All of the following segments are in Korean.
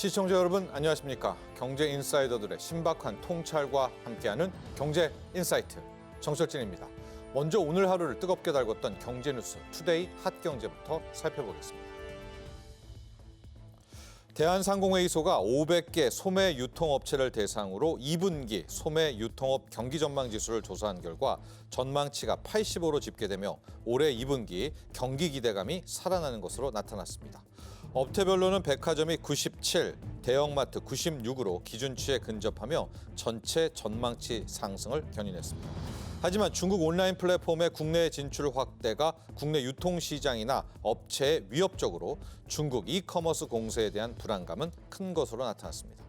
시청자 여러분 안녕하십니까? 경제 인사이더들의 신박한 통찰과 함께하는 경제 인사이트 정철진입니다. 먼저 오늘 하루를 뜨겁게 달궜던 경제 뉴스 투데이 핫경제부터 살펴보겠습니다. 대한상공회의소가 500개 소매 유통업체를 대상으로 2분기 소매 유통업 경기 전망 지수를 조사한 결과 전망치가 85로 집계되며 올해 2분기 경기 기대감이 살아나는 것으로 나타났습니다. 업체별로는 백화점이 97, 대형마트 96으로 기준치에 근접하며 전체 전망치 상승을 견인했습니다. 하지만 중국 온라인 플랫폼의 국내 진출 확대가 국내 유통시장이나 업체에 위협적으로 중국 이커머스 공세에 대한 불안감은 큰 것으로 나타났습니다.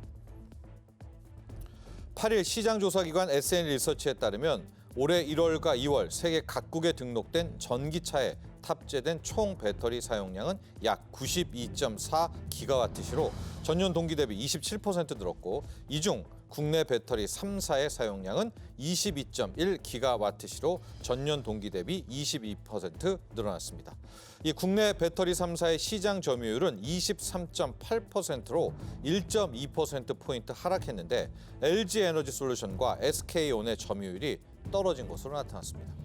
8일 시장조사기관 SN리서치에 따르면 올해 1월과 2월 세계 각국에 등록된 전기차에 탑재된 총 배터리 사용량은 약 92.4기가와트시로 전년 동기 대비 27% 늘었고 이 중 국내 배터리 3사의 사용량은 22.1기가와트시로 전년 동기 대비 22% 늘어났습니다. 이 국내 배터리 3사의 시장 점유율은 23.8%로 1.2%포인트 하락했는데 LG에너지솔루션과 SK온의 점유율이 떨어진 것으로 나타났습니다.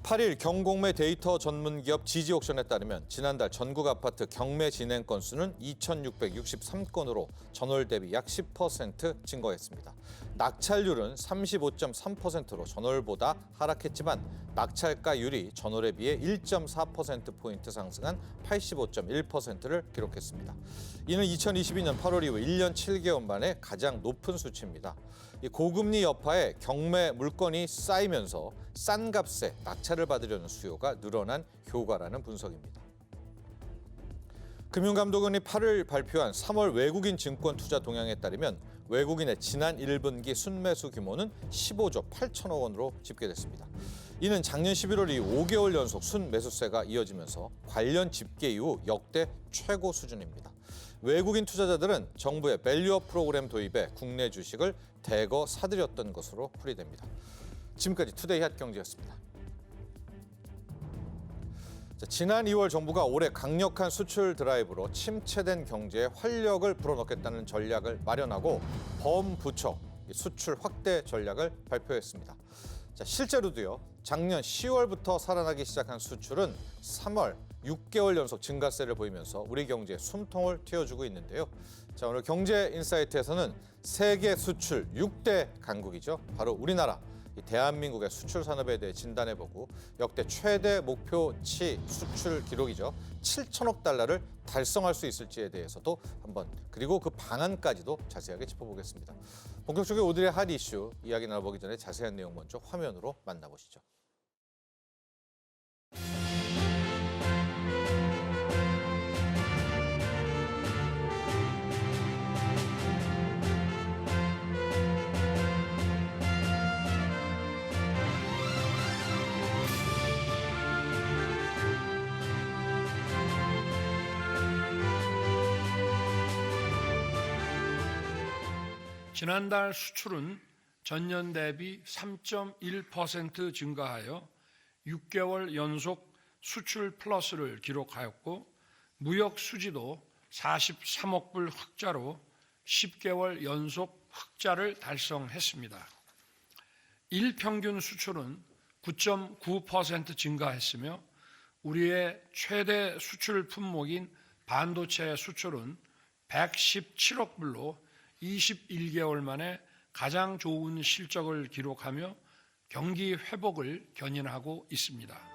8일 경공매 데이터 전문기업 지지옥션에 따르면 지난달 전국 아파트 경매 진행 건수는 2,663건으로 전월 대비 약 10% 증가했습니다. 낙찰률은 35.3%로 전월보다 하락했지만 낙찰가율이 전월에 비해 1.4%포인트 상승한 85.1%를 기록했습니다. 이는 2022년 8월 이후 1년 7개월 만에 가장 높은 수치입니다. 이 고금리 여파에 경매 물건이 쌓이면서 싼 값에 낙찰을 받으려는 수요가 늘어난 효과라는 분석입니다. 금융감독원이 8일 발표한 3월 외국인 증권 투자 동향에 따르면 외국인의 지난 1분기 순매수 규모는 15조 8천억 원으로 집계됐습니다. 이는 작년 11월 이후 5개월 연속 순매수세가 이어지면서 관련 집계 이후 역대 최고 수준입니다. 외국인 투자자들은 정부의 밸류업 프로그램 도입에 국내 주식을 대거 사들였던 것으로 풀이됩니다. 지금까지 투데이 핫경제였습니다. 지난 2월 정부가 올해 강력한 수출 드라이브로 침체된 경제에 활력을 불어넣겠다는 전략을 마련하고 범부처 수출 확대 전략을 발표했습니다. 실제로도요, 작년 10월부터 살아나기 시작한 수출은 3월 6개월 연속 증가세를 보이면서 우리 경제에 숨통을 틔워주고 있는데요. 오늘 경제 인사이트에서는 세계 수출 6대 강국이죠. 바로 우리나라. 이 대한민국의 수출 산업에 대해 진단해보고 역대 최대 목표치 수출 기록이죠. 7천억 달러를 달성할 수 있을지에 대해서도 한번 그리고 그 방안까지도 자세하게 짚어보겠습니다. 본격적인 오늘의 핫 이슈 이야기 나눠보기 전에 자세한 내용 먼저 화면으로 만나보시죠. 지난달 수출은 전년 대비 3.1% 증가하여 6개월 연속 수출 플러스를 기록하였고 무역 수지도 43억 불 흑자로 10개월 연속 흑자를 달성했습니다. 일평균 수출은 9.9% 증가했으며 우리의 최대 수출 품목인 반도체 수출은 117억 불로 21개월 만에 가장 좋은 실적을 기록하며 경기 회복을 견인하고 있습니다.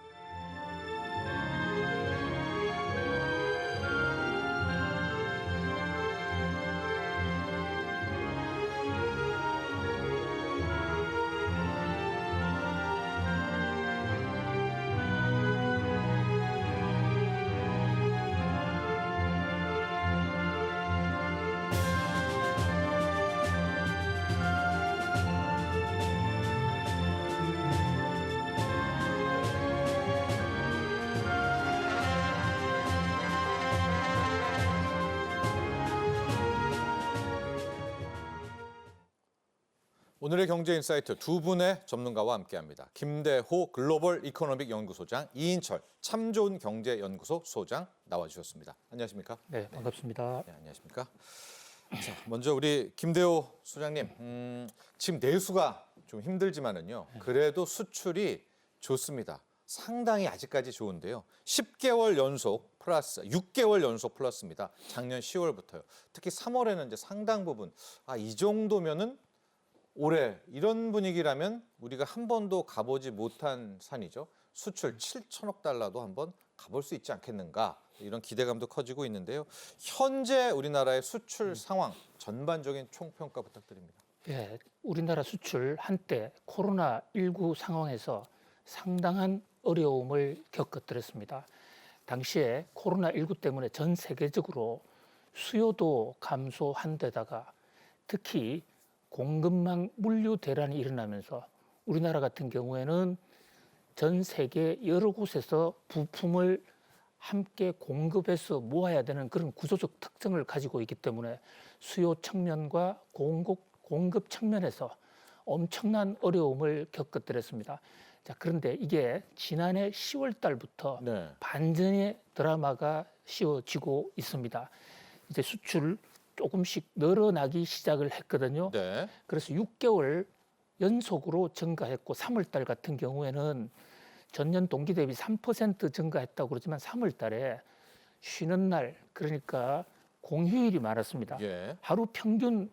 오늘의 경제 인사이트 두 분의 전문가와 함께합니다. 김대호 글로벌 이코노믹 연구소장, 이인철 참 좋은 경제 연구소 소장 나와주셨습니다. 안녕하십니까? 네, 반갑습니다. 네, 안녕하십니까? 자, 먼저 우리 김대호 소장님, 지금 내수가 좀 힘들지만은요. 그래도 수출이 좋습니다. 상당히 아직까지 좋은데요. 10개월 연속 플러스, 6개월 연속 플러스입니다. 작년 10월부터요. 특히 3월에는 이제 상당 부분, 이 정도면은 올해 이런 분위기라면 우리가 한 번도 가보지 못한 산이죠. 수출 7천억 달러도 한번 가볼 수 있지 않겠는가. 이런 기대감도 커지고 있는데요. 현재 우리나라의 수출 상황 전반적인 총평가 부탁드립니다. 예, 우리나라 수출 한때 코로나19 상황에서 상당한 어려움을 겪었더랬습니다. 당시에 코로나19 때문에 전 세계적으로 수요도 감소한 데다가 특히 공급망 물류 대란이 일어나면서 우리나라 같은 경우에는 전 세계 여러 곳에서 부품을 함께 공급해서 모아야 되는 그런 구조적 특성을 가지고 있기 때문에 수요 측면과 공급 측면에서 엄청난 어려움을 겪었더랬습니다. 자, 그런데 이게 지난해 10월 달부터 네. 반전의 드라마가 씌워지고 있습니다. 이제 수출 조금씩 늘어나기 시작을 했거든요. 네. 그래서 6개월 연속으로 증가했고 3월 달 같은 경우에는 전년 동기 대비 3% 증가했다고 그러지만 3월 달에 쉬는 날 그러니까 공휴일이 많았습니다. 예. 하루 평균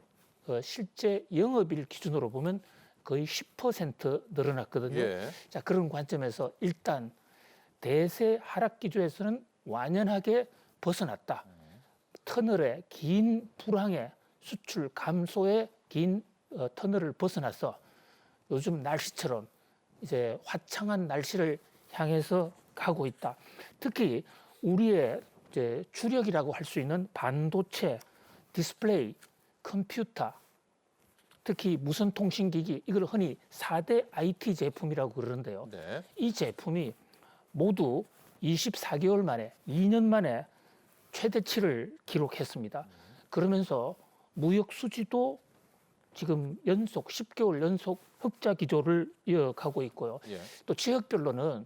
실제 영업일 기준으로 보면 거의 10% 늘어났거든요. 예. 자, 그런 관점에서 일단 대세 하락 기조에서는 완연하게 벗어났다. 터널의 긴 불황의 수출 감소의 긴 터널을 벗어나서 요즘 날씨처럼 이제 화창한 날씨를 향해서 가고 있다. 특히 우리의 이제 주력이라고 할 수 있는 반도체, 디스플레이, 컴퓨터, 특히 무선 통신기기 이걸 흔히 4대 IT 제품이라고 그러는데요. 네. 이 제품이 모두 24개월 만에 2년 만에 최대치를 기록했습니다. 그러면서 무역 수지도 지금 연속 10개월 연속 흑자 기조를 이어가고 있고요. 예. 또 지역별로는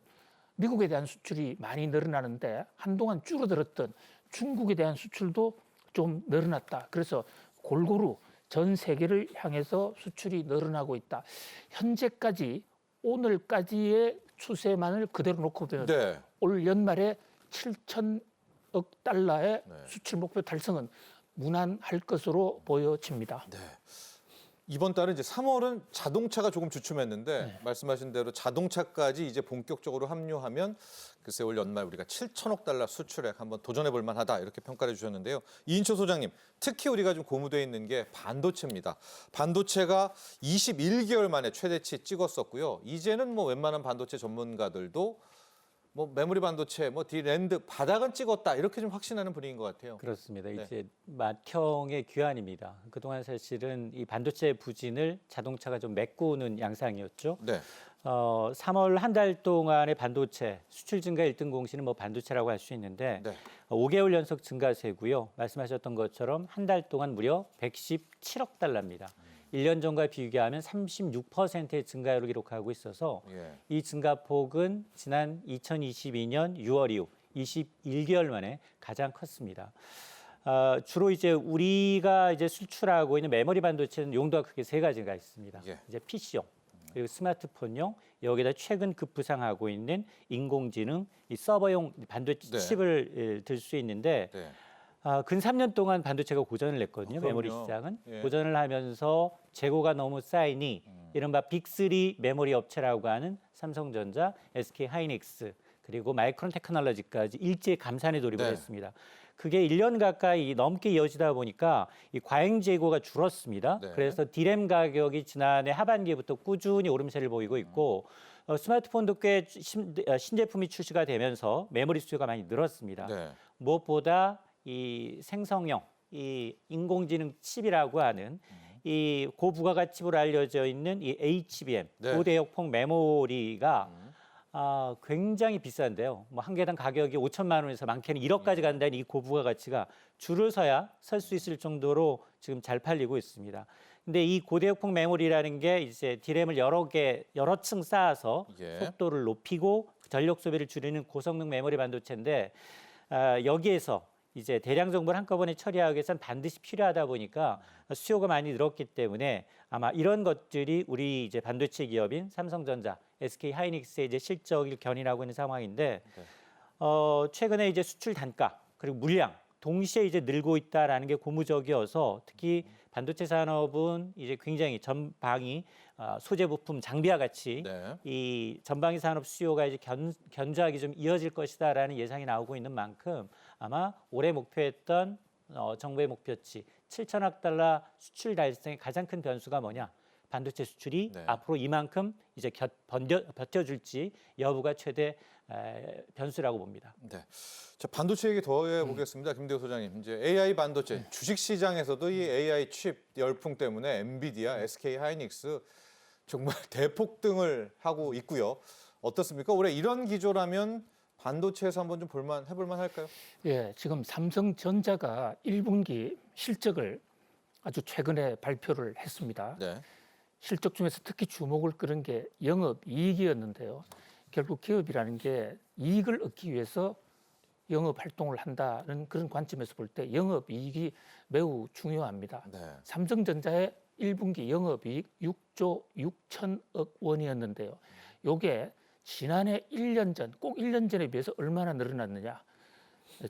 미국에 대한 수출이 많이 늘어나는데 한동안 줄어들었던 중국에 대한 수출도 좀 늘어났다. 그래서 골고루 전 세계를 향해서 수출이 늘어나고 있다. 현재까지 오늘까지의 추세만을 그대로 놓고 보면 네. 올 연말에 7천억 달러의 네. 수출 목표 달성은 무난할 것으로 보여집니다. 네. 이번 달은 이제 3월은 자동차가 조금 주춤했는데 네. 말씀하신 대로 자동차까지 이제 본격적으로 합류하면 글쎄 올 연말 우리가 7천억 달러 수출액 한번 도전해 볼 만하다 이렇게 평가를 주셨는데요. 이인철 소장님, 특히 우리가 좀 고무되어 있는 게 반도체입니다. 반도체가 21개월 만에 최대치 찍었었고요. 이제는 뭐 웬만한 반도체 전문가들도 뭐 메모리 반도체, 뭐 D랜드 바닥은 찍었다 이렇게 좀 확신하는 분위기인 것 같아요. 그렇습니다. 네. 이제 맏형의 귀환입니다. 그동안 사실은 이 반도체 부진을 자동차가 좀 메꾸는 양상이었죠. 네. 3월 한 달 동안의 반도체 수출 증가 1등 공신은 뭐 반도체라고 할 수 있는데 네. 5개월 연속 증가세고요. 말씀하셨던 것처럼 한 달 동안 무려 117억 달러입니다. 1년 전과 비교하면 36%의 증가율을 기록하고 있어서 예. 이 증가폭은 지난 2022년 6월 이후 21개월 만에 가장 컸습니다. 주로 이제 우리가 이제 수출하고 있는 메모리 반도체는 용도가 크게 세 가지가 있습니다. 예. 이제 PC용, 그리고 스마트폰용, 여기다 최근 급부상하고 있는 인공지능, 이 서버용 반도체 네. 칩을 들 수 있는데 네. 근 3년 동안 반도체가 고전을 했거든요. 그럼요. 메모리 시장은. 예. 고전을 하면서 재고가 너무 쌓이니 이른바 빅3 메모리 업체라고 하는 삼성전자, SK 하이닉스, 그리고 마이크론 테크놀로지까지 일제히 감산에 돌입을 네. 했습니다. 그게 1년 가까이 넘게 이어지다 보니까 이 과잉 재고가 줄었습니다. 네. 그래서 디램 가격이 지난해 하반기부터 꾸준히 오름세를 보이고 있고 스마트폰도 꽤 신제품이 출시가 되면서 메모리 수요가 많이 늘었습니다. 네. 무엇보다 이 생성형, 이 인공지능 칩이라고 하는 이 고부가가치로 알려져 있는 이 HBM, 네. 고대역폭 메모리가 굉장히 비싼데요. 뭐 한 개당 가격이 5천만 원에서 많게는 1억까지 간다는 이 고부가가치가 줄을 서야 설 수 있을 정도로 지금 잘 팔리고 있습니다. 근데 이 고대역폭 메모리라는 게 이제 디램을 여러 층 쌓아서 예. 속도를 높이고 전력 소비를 줄이는 고성능 메모리 반도체인데 여기에서 이제 대량 정보를 한꺼번에 처리하기 위해서는 반드시 필요하다 보니까 수요가 많이 늘었기 때문에 아마 이런 것들이 우리 이제 반도체 기업인 삼성전자, SK 하이닉스의 이제 실적을 견인하고 있는 상황인데 최근에 이제 수출 단가 그리고 물량 동시에 이제 늘고 있다라는 게 고무적이어서 특히 반도체 산업은 이제 굉장히 전방위 소재 부품 장비와 같이 네. 이 전방위 산업 수요가 이제 견조하게 좀 이어질 것이다라는 예상이 나오고 있는 만큼 아마 올해 목표했던 정부의 목표치 7천억 달러 수출 달성의 가장 큰 변수가 뭐냐? 반도체 수출이 네. 앞으로 이만큼 이제 버텨줄지 여부가 최대 변수라고 봅니다. 네. 자, 반도체 얘기 더 해보겠습니다. 김대호 소장님. 이제 AI 반도체 주식 시장에서도 이 AI 칩 열풍 때문에 엔비디아, SK 하이닉스 정말 대폭등을 하고 있고요. 어떻습니까? 올해 이런 기조라면 반도체에서 한번 좀 해볼만 할까요? 예, 지금 삼성전자가 1분기 실적을 아주 최근에 발표를 했습니다. 네. 실적 중에서 특히 주목을 끄는 게 영업이익이었는데요. 결국 기업이라는 게 이익을 얻기 위해서 영업 활동을 한다는 그런 관점에서 볼 때 영업이익이 매우 중요합니다. 네. 삼성전자의 1분기 영업이익 6조 6천억 원이었는데요. 요게 지난해 1년 전, 꼭 1년 전에 비해서 얼마나 늘어났느냐.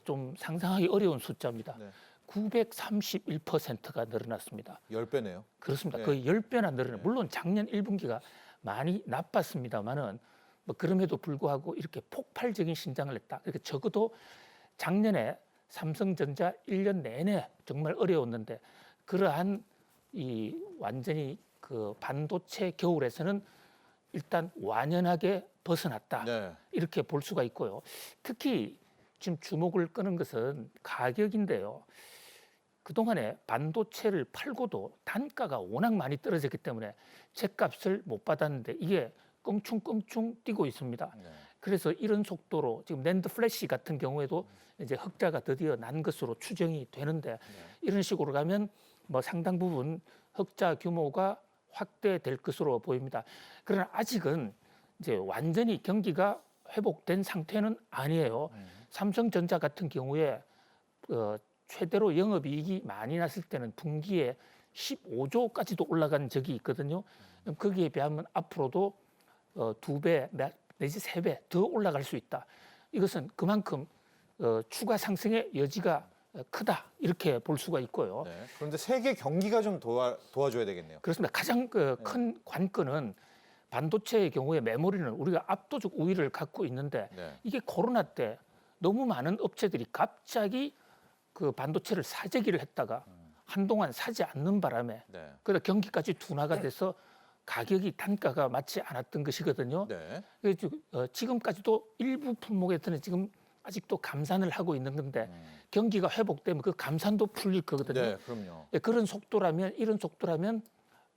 좀 상상하기 어려운 숫자입니다. 네. 931%가 늘어났습니다. 10배네요. 그렇습니다. 네. 거의 10배나 늘어나. 네. 물론 작년 1분기가 많이 나빴습니다만은 뭐 그럼에도 불구하고 이렇게 폭발적인 신장을 했다. 그러니까 적어도 작년에 삼성전자 1년 내내 정말 어려웠는데 그러한 이 완전히 그 반도체 겨울에서는 일단 완연하게 벗어났다. 네. 이렇게 볼 수가 있고요. 특히 지금 주목을 끄는 것은 가격인데요. 그동안에 반도체를 팔고도 단가가 워낙 많이 떨어졌기 때문에 제값을 못 받았는데 이게 껑충껑충 뛰고 있습니다. 네. 그래서 이런 속도로 지금 낸드 플래시 같은 경우에도 이제 흑자가 드디어 난 것으로 추정이 되는데 이런 식으로 가면 뭐 상당 부분 흑자 규모가 확대될 것으로 보입니다. 그러나 아직은 이제 완전히 경기가 회복된 상태는 아니에요. 삼성전자 같은 경우에 최대로 영업이익이 많이 났을 때는 분기에 15조까지도 올라간 적이 있거든요. 거기에 비하면 앞으로도 2배 내지 3배 더 올라갈 수 있다. 이것은 그만큼 추가 상승의 여지가 크다 이렇게 볼 수가 있고요. 네. 그런데 세계 경기가 좀 도와줘야 되겠네요. 그렇습니다. 가장 큰 관건은 반도체의 경우에 메모리는 우리가 압도적 우위를 갖고 있는데 네. 이게 코로나 때 너무 많은 업체들이 갑자기 그 반도체를 사재기를 했다가 한동안 사지 않는 바람에 네. 그러다 경기까지 둔화가 돼서 가격이 단가가 맞지 않았던 것이거든요. 네. 지금까지도 일부 품목에서는 지금 아직도 감산을 하고 있는 건데 경기가 회복되면 그 감산도 풀릴 거거든요. 네, 그럼요. 그런 속도라면 이런 속도라면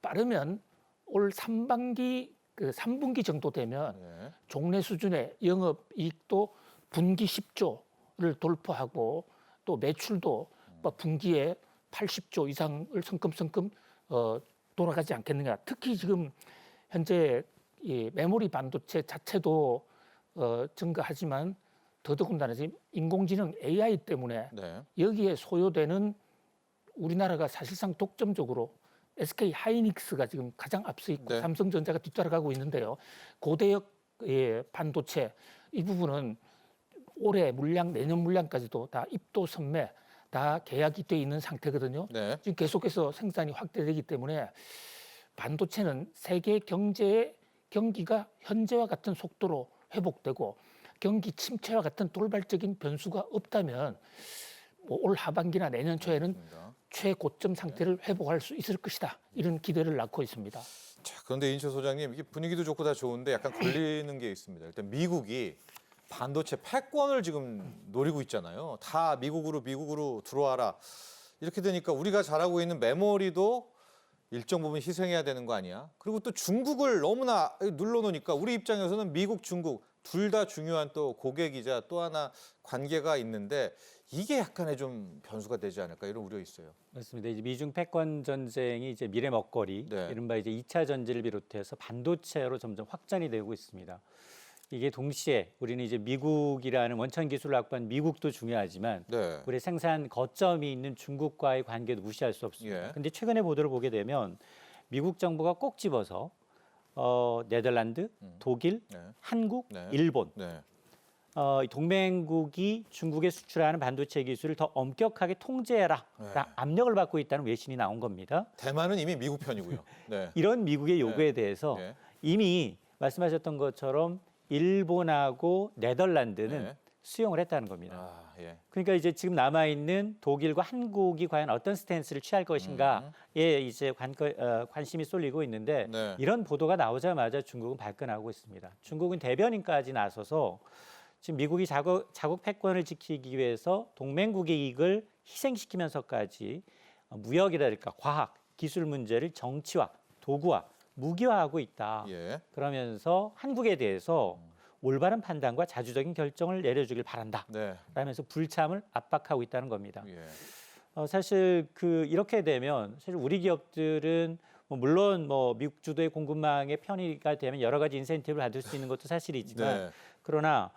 빠르면 올 3분기 정도 되면 네. 종래 수준의 영업이익도 분기 10조를 돌파하고 또 매출도 분기에 80조 이상을 성큼성큼 돌아가지 않겠느냐. 특히 지금 현재 이 메모리 반도체 자체도 증가하지만 더더군다나 지금 인공지능 AI 때문에 네. 여기에 소요되는 우리나라가 사실상 독점적으로 SK 하이닉스가 지금 가장 앞서 있고 네. 삼성전자가 뒤따라가고 있는데요. 고대역 반도체 이 부분은 올해 물량, 내년 물량까지도 다 입도 선매 다 계약이 돼 있는 상태거든요. 네. 지금 계속해서 생산이 확대되기 때문에 반도체는 세계 경제의 경기가 현재와 같은 속도로 회복되고 경기 침체와 같은 돌발적인 변수가 없다면 올 하반기나 내년 초에는 그렇습니다. 최고점 상태를 회복할 수 있을 것이다. 이런 기대를 낳고 있습니다. 자, 그런데 인철 소장님, 이게 분위기도 좋고 다 좋은데 약간 걸리는 게 있습니다. 일단 미국이 반도체 패권을 지금 노리고 있잖아요. 다 미국으로 들어와라. 이렇게 되니까 우리가 잘하고 있는 메모리도 일정 부분 희생해야 되는 거 아니야? 그리고 또 중국을 너무나 눌러놓으니까 우리 입장에서는 미국, 중국 둘 다 중요한 또 고객이자 또 하나 관계가 있는데 이게 약간의 좀 변수가 되지 않을까 이런 우려 있어요. 그렇습니다. 이제 미중 패권 전쟁이 이제 미래 먹거리, 네. 이른바 이제 2차 전지를 비롯해서 반도체로 점점 확장이 되고 있습니다. 이게 동시에 우리는 이제 미국이라는 원천 기술을 확보한 미국도 중요하지만 네. 우리 생산 거점이 있는 중국과의 관계도 무시할 수 없습니다. 예. 그런데 최근의 보도를 보게 되면 미국 정부가 꼭 집어서 네덜란드, 독일, 네. 한국, 네. 일본 네. 이 동맹국이 중국에 수출하는 반도체 기술을 더 엄격하게 통제해라 네. 압력을 받고 있다는 외신이 나온 겁니다. 대만은 이미 미국 편이고요. 네. 이런 미국의 요구에 대해서 네. 이미 말씀하셨던 것처럼 일본하고 네덜란드는 네. 수용을 했다는 겁니다. 아, 예. 그러니까 이제 지금 남아 있는 독일과 한국이 과연 어떤 스탠스를 취할 것인가에 이제 관심이 쏠리고 있는데 네. 이런 보도가 나오자마자 중국은 발끈하고 있습니다. 중국은 대변인까지 나서서 지금 미국이 자국 패권을 지키기 위해서 동맹국의 이익을 희생시키면서까지 무역이랄까 과학, 기술 문제를 정치화, 도구화, 무기화하고 있다. 예. 그러면서 한국에 대해서 올바른 판단과 자주적인 결정을 내려주길 바란다. 네. 라면서 불참을 압박하고 있다는 겁니다. 예. 사실 이렇게 되면 사실 우리 기업들은 물론 미국 주도의 공급망의 편의가 되면 여러 가지 인센티브를 받을 수 있는 것도 사실이지만 네. 그러나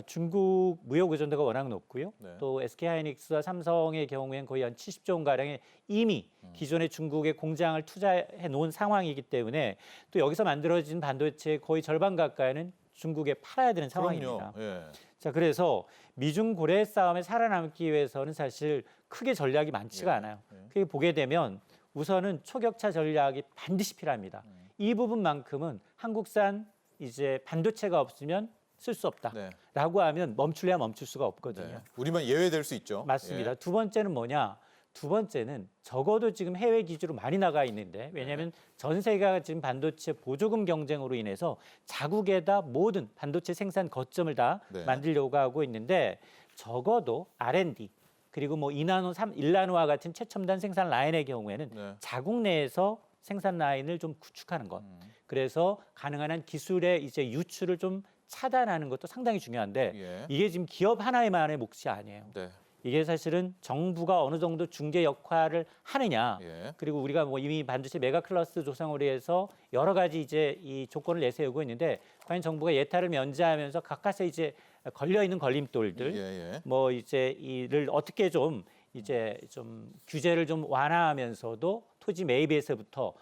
중국 무역 의존도가 워낙 높고요. 네. 또 SK하이닉스와 삼성의 경우에는 거의 한 70조 원 가량의 이미 기존에 중국의 공장을 투자해 놓은 상황이기 때문에 또 여기서 만들어진 반도체의 거의 절반 가까이는 중국에 팔아야 되는 상황입니다. 그럼요. 예. 자, 그래서 미중 고래 싸움에 살아남기 위해서는 사실 크게 전략이 많지가 예. 않아요. 그게 보게 되면 우선은 초격차 전략이 반드시 필요합니다. 이 부분만큼은 한국산 이제 반도체가 없으면 쓸 수 없다라고 네. 하면 멈출래야 멈출 수가 없거든요. 네. 우리만 예외될 수 있죠. 맞습니다. 예. 두 번째는 뭐냐? 두 번째는 적어도 지금 해외 기주로 많이 나가 있는데 왜냐하면 전 세계가 지금 반도체 보조금 경쟁으로 인해서 자국에다 모든 반도체 생산 거점을 다 네. 만들려고 하고 있는데 적어도 R&D 그리고 2나노, 1나노와 같은 최첨단 생산 라인의 경우에는 네. 자국 내에서 생산 라인을 좀 구축하는 것. 그래서 가능한 한 기술의 이제 유출을 좀 차단하는 것도 상당히 중요한데 예. 이게 지금 기업 하나만의 몫이 아니에요. 네. 이게 사실은 정부가 어느 정도 중재 역할을 하느냐. 예. 그리고 우리가 이미 반도체 메가 클러스터 조성을 위해서 여러 가지 이제 이 조건을 내세우고 있는데 과연 정부가 예타를 면제하면서 각각의 이제 걸려 있는 걸림돌들 예. 이제 이를 어떻게 좀 이제 좀 규제를 좀 완화하면서도 토지 매입에서부터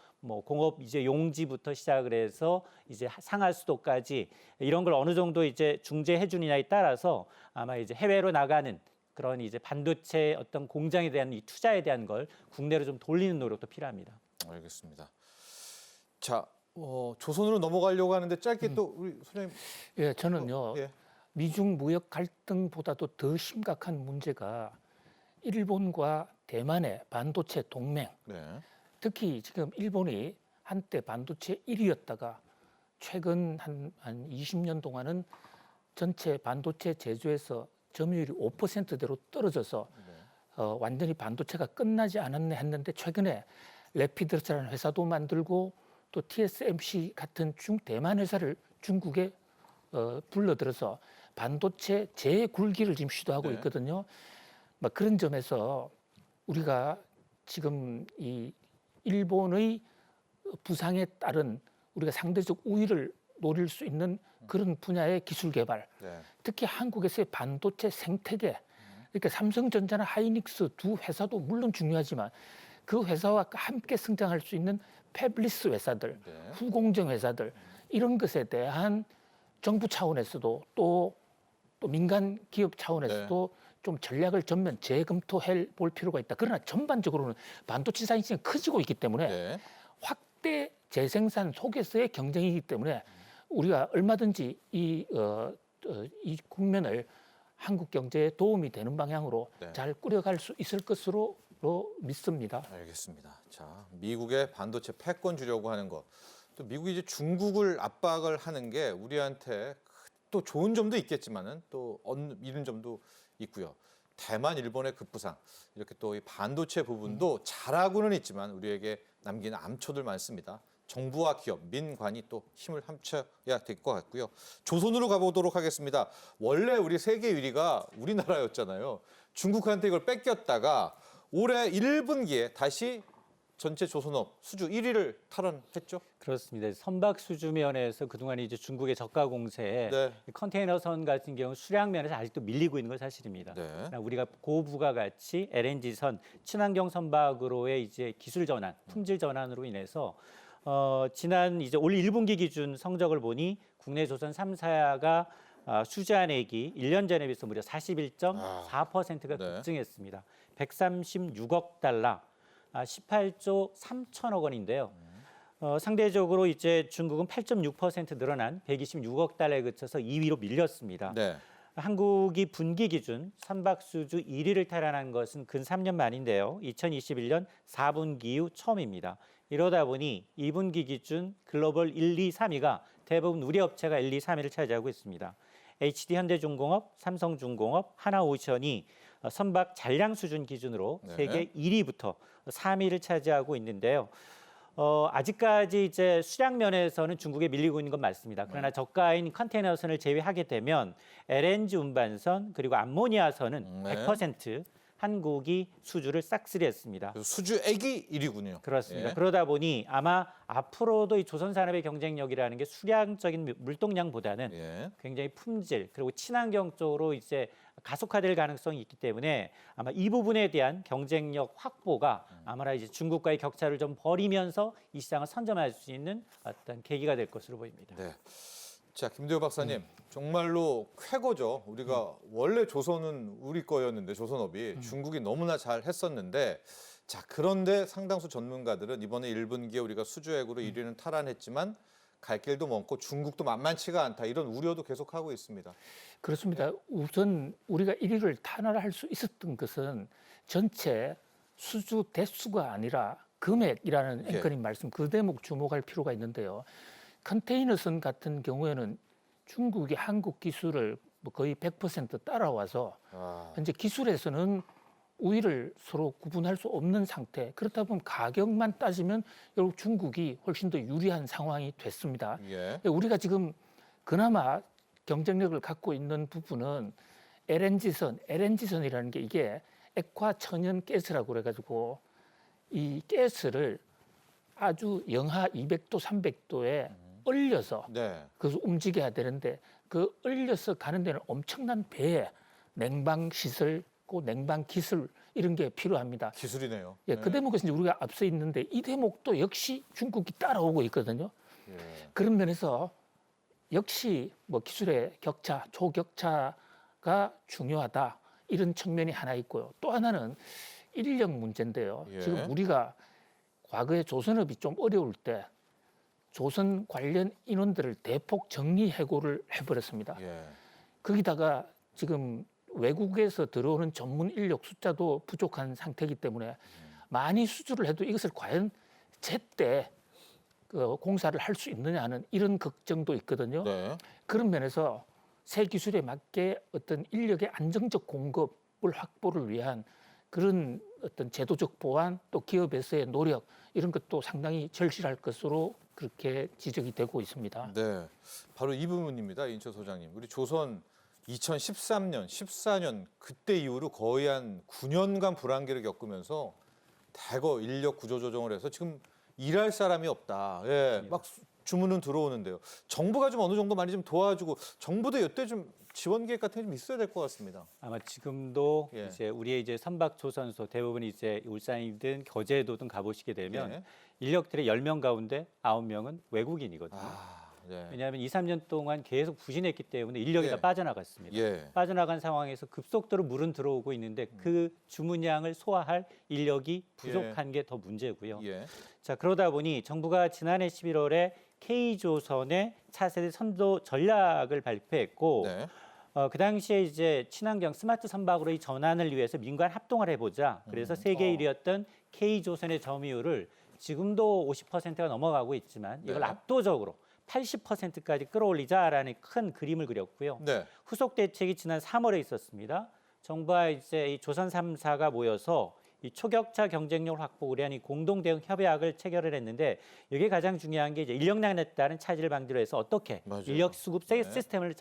공업 이제 용지부터 시작을 해서 이제 상하 수도까지 이런 걸 어느 정도 이제 중재해 주느냐에 따라서 아마 이제 해외로 나가는 그런 이제 반도체 어떤 공장에 대한 이 투자에 대한 걸 국내로 좀 돌리는 노력도 필요합니다. 알겠습니다. 자, 조선으로 넘어가려고 하는데 짧게 또 우리 소장님. 예, 저는요. 예. 미중 무역 갈등보다도 더 심각한 문제가 일본과 대만의 반도체 동맹. 네. 특히 지금 일본이 한때 반도체 1위였다가 최근 한 20년 동안은 전체 반도체 제조에서 점유율이 5%대로 떨어져서 완전히 반도체가 끝나지 않았네 했는데 최근에 래피드스라는 회사도 만들고 또 TSMC 같은 대만 회사를 중국에 불러들여서 반도체 재굴기를 지금 시도하고 네. 있거든요. 그런 점에서 우리가 지금 이 일본의 부상에 따른 우리가 상대적 우위를 노릴 수 있는 그런 분야의 기술 개발, 네. 특히 한국에서의 반도체 생태계, 그러니까 삼성전자나 하이닉스 두 회사도 물론 중요하지만 그 회사와 함께 성장할 수 있는 패블리스 회사들, 네. 후공정 회사들 이런 것에 대한 정부 차원에서도 또 민간 기업 차원에서도 좀 전략을 전면 재검토해 볼 필요가 있다. 그러나 전반적으로는 반도체 시장이 지금 커지고 있기 때문에 네. 확대 재생산 속에서의 경쟁이기 때문에 우리가 얼마든지 이 국면을 한국 경제에 도움이 되는 방향으로 네. 잘 꾸려갈 수 있을 것으로 믿습니다. 알겠습니다. 자, 미국의 반도체 패권 주려고 하는 것. 또 미국이 이제 중국을 압박을 하는 게 우리한테 또 좋은 점도 있겠지만은 또 잃은 점도 있고요. 대만, 일본의 급부상 이렇게 또 이 반도체 부분도 잘하고는 있지만 우리에게 남기는 암초들 많습니다. 정부와 기업, 민관이 또 힘을 합쳐야 될 것 같고요. 조선으로 가보도록 하겠습니다. 원래 우리 세계 1위가 우리나라였잖아요. 중국한테 이걸 뺏겼다가 올해 1분기에 다시 전체 조선업 수주 1위를 탈환했죠. 그렇습니다. 선박 수주 면에서 그동안 이제 중국의 저가 공세에 네. 컨테이너선 같은 경우 수량 면에서 아직도 밀리고 있는 건 사실입니다. 네. 우리가 고부가가치 LNG선 친환경 선박으로의 이제 기술 전환, 품질 전환으로 인해서 지난 이제 올 1분기 기준 성적을 보니 국내 조선 3사가 수주한액이 1년 전에 비해서 무려 41.4%가 네. 급증했습니다. 136억 달러, 18조 3천억 원인데요. 상대적으로 이제 중국은 8.6% 늘어난 126억 달러에 그쳐서 2위로 밀렸습니다. 네. 한국이 분기 기준 선박 수주 1위를 탈환한 것은 근 3년 만인데요. 2021년 4분기 이후 처음입니다. 이러다 보니 2분기 기준 글로벌 1, 2, 3위가 대부분 우리 업체가 1, 2, 3위를 차지하고 있습니다. HD 현대중공업, 삼성중공업, 하나오션이 선박 잔량 수준 기준으로 네. 세계 1위부터 3위를 차지하고 있는데요. 아직까지 이제 수량 면에서는 중국에 밀리고 있는 건 맞습니다. 그러나 저가인 컨테이너선을 제외하게 되면 LNG 운반선 그리고 암모니아선은 네. 100% 한국이 수주를 싹쓸이했습니다. 그래서 수주액이 1위군요. 그렇습니다. 예. 그러다 보니 아마 앞으로도 이 조선 산업의 경쟁력이라는 게 수량적인 물동량보다는 예. 굉장히 품질 그리고 친환경 쪽으로 이제 가속화될 가능성이 있기 때문에 아마 이 부분에 대한 경쟁력 확보가 아마나 이제 중국과의 격차를 좀 벌이면서 이 시장을 선점할 수 있는 어떤 계기가 될 것으로 보입니다. 네. 자, 김대호 박사님, 정말로 쾌거죠. 우리가 원래 조선은 우리 거였는데 조선업이 중국이 너무나 잘 했었는데 자, 그런데 상당수 전문가들은 이번에 1분기에 우리가 수주액으로 1위는 탈환했지만 갈 길도 먼고 중국도 만만치가 않다. 이런 우려도 계속하고 있습니다. 그렇습니다. 우선 우리가 1위를 탄환할 수 있었던 것은 전체 수주 대수가 아니라 금액이라는 예. 앵커님 말씀 그 대목 주목할 필요가 있는데요. 컨테이너선 같은 경우에는 중국이 한국 기술을 뭐 거의 100% 따라와서 현재 기술에서는 우위를 서로 구분할 수 없는 상태. 그렇다 보면 가격만 따지면 결국 중국이 훨씬 더 유리한 상황이 됐습니다. 예. 우리가 지금 그나마 경쟁력을 갖고 있는 부분은 LNG선이라는 게 이게 액화 천연 가스라고 그래가지고 이 가스를 아주 영하 200도, 300도에 얼려서 네. 그래서 움직여야 되는데 그 얼려서 가는 데는 엄청난 배에 냉방 시설, 그 냉방 기술 이런 게 필요합니다. 기술이네요. 예, 그 대목에서 이제 우리가 앞서 있는데 이 대목도 역시 중국이 따라오고 있거든요. 예. 그런 면에서 역시 뭐 기술의 격차, 초격차가 중요하다 이런 측면이 하나 있고요. 또 하나는 인력 문제인데요. 예. 지금 우리가 과거에 조선업이 좀 어려울 때 조선 관련 인원들을 대폭 정리해고를 해버렸습니다. 예. 거기다가 지금 외국에서 들어오는 전문 인력 숫자도 부족한 상태이기 때문에 많이 수주를 해도 이것을 과연 제때 그 공사를 할 수 있느냐는 이런 걱정도 있거든요. 네. 그런 면에서 새 기술에 맞게 어떤 인력의 안정적 공급을 확보를 위한 그런 어떤 제도적 보완 또 기업에서의 노력 이런 것도 상당히 절실할 것으로 그렇게 지적이 되고 있습니다. 네. 바로 이 부분입니다. 인천 소장님. 우리 조선 2013년, 14년 그때 이후로 거의 한 9년간 불황기를 겪으면서 대거 인력 구조 조정을 해서 지금 일할 사람이 없다. 예, 막 주문은 들어오는데요. 정부가 좀 어느 정도 많이 좀 도와주고 정부도 이때 좀 지원 계획 같은 게 좀 있어야 될 것 같습니다. 아마 지금도 예. 이제 우리의 이제 선박 조선소 대부분 이제 울산이든 거제도든 가보시게 되면 예. 인력들의 10명 가운데 9명은 외국인이거든요. 예. 왜냐하면 2, 3년 동안 계속 부진했기 때문에 인력이 예. 다 빠져나갔습니다. 예. 빠져나간 상황에서 급속도로 물은 들어오고 있는데 그 주문량을 소화할 인력이 부족한 게 더 문제고요. 예. 자, 그러다 보니 정부가 지난해 11월에 K조선의 차세대 선도 전략을 발표했고 네. 그 당시에 이제 친환경 스마트 선박으로 이 전환을 위해서 민관 합동을 해보자. 그래서 세계 1위였던 K조선의 점유율을 지금도 50%가 넘어가고 있지만 이걸 네. 압도적으로 80%까지 끌어올리자라는 큰 그림을 그렸고요. 네. 후속 대책이 지난 3월에 있었습니다. 정부와 이제 이 조선 3사가 모여서 이 초격차 경쟁력 확보를 위한 이 공동 대응 협약을 체결을 했는데 이게 가장 중요한 게 이제 인력난에 따른 차질을 방지로 해서 어떻게 맞아요. 인력 수급 네. 시스템을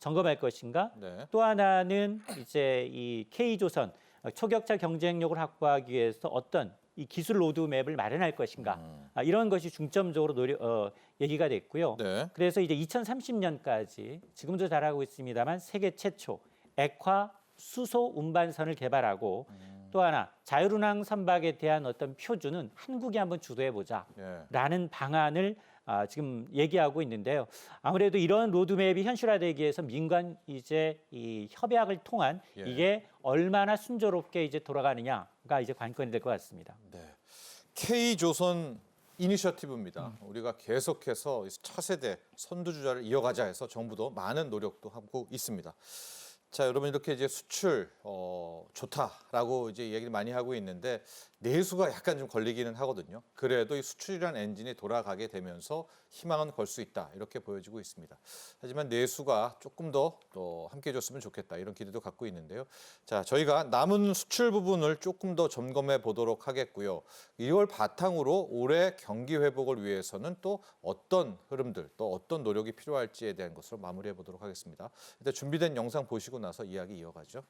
점검할 것인가? 네. 또 하나는 이제 이 K조선 초격차 경쟁력을 확보하기 위해서 어떤 이 기술 로드맵을 마련할 것인가? 이런 것이 중점적으로 얘기가 됐고요. 네. 그래서 이제 2030년까지 지금도 잘하고 있습니다만 세계 최초 액화 수소 운반선을 개발하고 또 하나 자율운항 선박에 대한 어떤 표준은 한국이 한번 주도해 보자라는 예. 방안을 지금 얘기하고 있는데요. 아무래도 이런 로드맵이 현실화되기 위해서 민간 이제 이 협약을 통한 예. 이게 얼마나 순조롭게 이제 돌아가느냐가 이제 관건이 될 것 같습니다. 네. K조선 이니셔티브입니다. 우리가 계속해서 차세대 선두주자를 이어가자 해서 정부도 많은 노력도 하고 있습니다. 자, 여러분 이렇게 이제 수출 좋다라고 이제 얘기를 많이 하고 있는데 내수가 약간 좀 걸리기는 하거든요. 그래도 이 수출이라는 엔진이 돌아가게 되면서 희망은 걸 수 있다 이렇게 보여지고 있습니다. 하지만 내수가 조금 더 함께 해줬으면 좋겠다 이런 기대도 갖고 있는데요. 자, 저희가 남은 수출 부분을 조금 더 점검해 보도록 하겠고요. 이걸 바탕으로 올해 경기 회복을 위해서는 또 어떤 흐름들, 또 어떤 노력이 필요할지에 대한 것으로 마무리해 보도록 하겠습니다. 일단 준비된 영상 보시고 나서 이야기 이어가죠.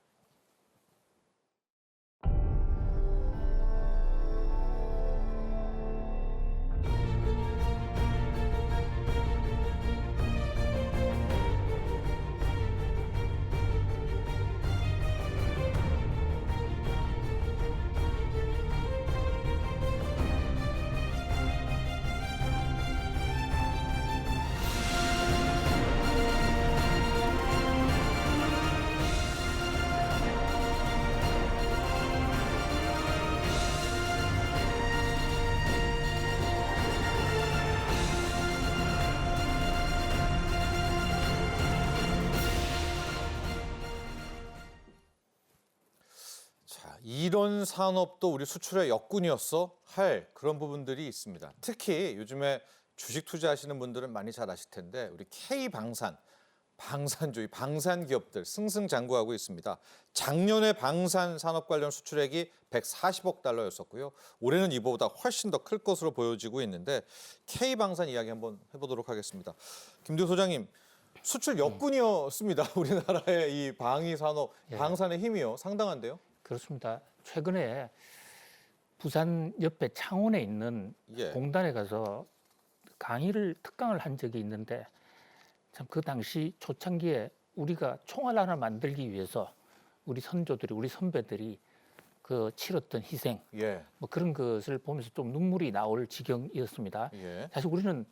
자, 이런 산업도 우리 수출의 역군이었어 할 그런 부분들이 있습니다. 특히 요즘에 주식 투자하시는 분들은 많이 잘 아실 텐데 우리 K방산, 방산주의, 방산 기업들 승승장구하고 있습니다. 작년에 방산 산업 관련 수출액이 140억 달러였었고요. 올해는 이보다 훨씬 더 클 것으로 보여지고 있는데 K방산 이야기 한번 해보도록 하겠습니다. 김대호 소장님, 수출 역군이었습니다. 우리나라의 이 방위 산업, 방산의 힘이요. 상당한데요. 그렇습니다. 최근에 부산 옆에 창원에 있는 예. 공단에 가서 특강을 한 적이 있는데 참 그 당시 초창기에 우리가 총알 하나 만들기 위해서 우리 선조들이, 우리 선배들이 그 치렀던 희생, 예. 뭐 그런 것을 보면서 좀 눈물이 나올 지경이었습니다. 예. 사실 우리는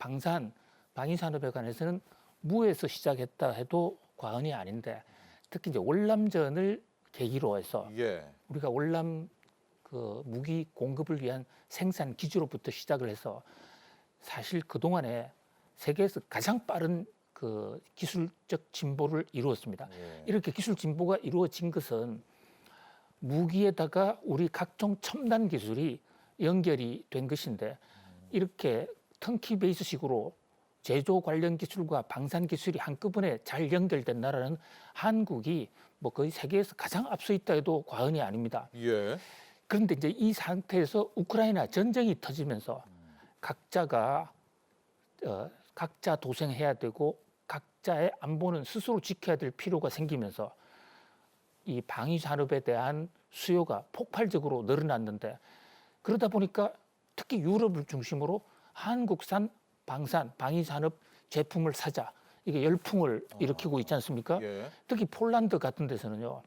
방위산업에 관해서는 무에서 시작했다 해도 과언이 아닌데 특히 이제 월남전을 계기로 해서 예. 우리가 월남 그 무기 공급을 위한 생산 기지로부터 시작을 해서 사실 그 동안에 세계에서 가장 빠른 그 기술적 진보를 이루었습니다. 예. 이렇게 기술 진보가 이루어진 것은 무기에다가 우리 각종 첨단 기술이 연결이 된 것인데 이렇게 턴키 베이스식으로 제조 관련 기술과 방산 기술이 한꺼번에 잘 연결된 나라는 한국이 뭐 거의 세계에서 가장 앞서 있다 해도 과언이 아닙니다. 예. 그런데 이제 이 상태에서 우크라이나 전쟁이 터지면서 각자가 각자 도생해야 되고 각자의 안보는 스스로 지켜야 될 필요가 생기면서 이 방위 산업에 대한 수요가 폭발적으로 늘어났는데 그러다 보니까 특히 유럽을 중심으로 한국산 방위 산업 제품을 사자 이게 열풍을 일으키고 있지 않습니까? 예. 특히 폴란드 같은 데서는요.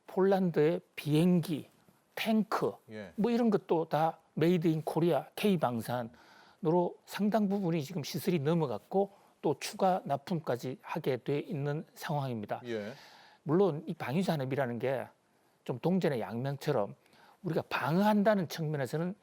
폴란드의 비행기, 탱크 예. 뭐 이런 것도 다 메이드 인 코리아 K방산으로 상당 부분이 지금 시설이 넘어갔고 또 추가 납품까지 하게 돼 있는 상황입니다. 예. 물론 이 방위 산업이라는 게 좀 동전의 양면처럼 우리가 방어한다는 측면에서는